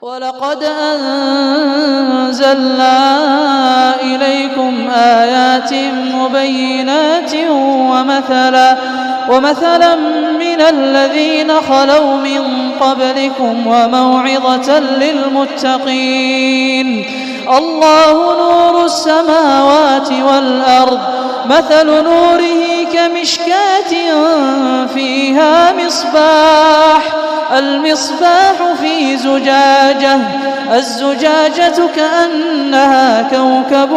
ولقد أنزلنا إليكم آيات مبينات ومثلا من الذين خلوا من قبلكم وموعظة للمتقين. الله نور السماوات والأرض، مثل نوره كمشكاة فيها المصباح في زجاجة، الزجاجة كأنها كوكب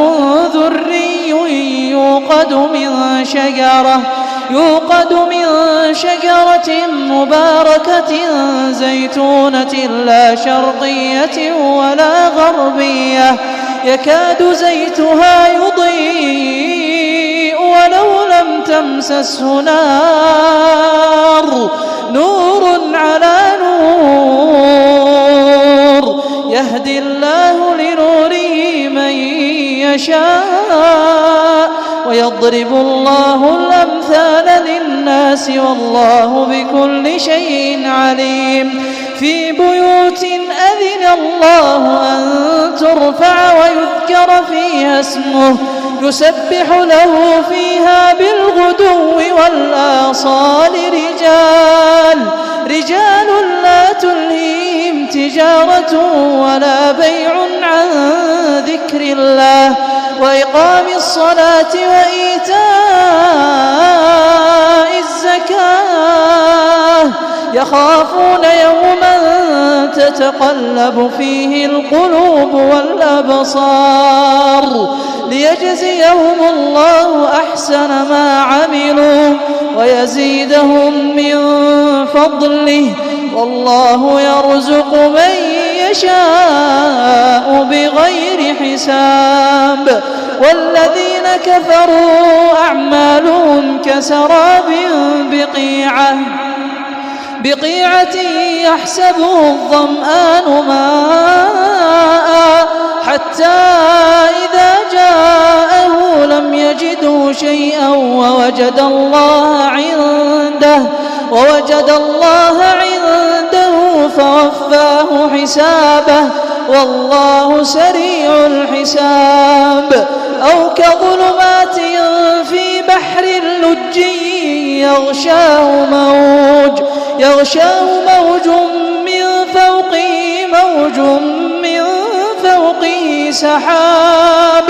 دري يوقد من شجرة مباركة زيتونة لا شرقية ولا غربية، يكاد زيتها يضيء ولو لم تمسسه نار، نور على نور، يهدي الله لنوره من يشاء ويضرب الله الأمثال للناس والله بكل شيء عليم. في بيوت أذن الله أن ترفع ويذكر فيها اسمه يسبح له فيها بالغدو والآصال رجال لا تلهيهم تجارة ولا بيع عن ذكر الله وإقام الصلاة وإيتاء الزكاة، يخافون يوما تتقلب فيه القلوب والأبصار، ليجزيهم الله أحسن ما عملوا ويزيدهم من فضله، والله يرزق من يشاء بغير حساب. والذين كفروا أعمالهم كسراب بقيعة يحسبه الظمآن ماء حتى إذا جاءه لم يجده شيئا ووجد الله عنده فوفاه حسابه والله سريع الحساب. أو كظلمات في بحر لجي يغشاه موج من فوقه سحاب،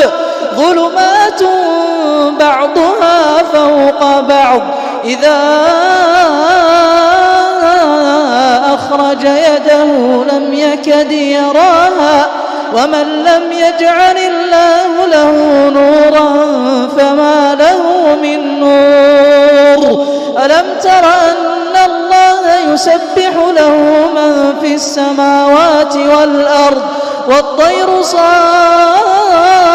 ظلمات بعضها فوق بعض، إذا أخرج يده لم يكد يراها، ومن لم يجعل الله له نورا فما له من نور. ألم تر أن الله يسبح له من في السماوات والأرض والطير صافات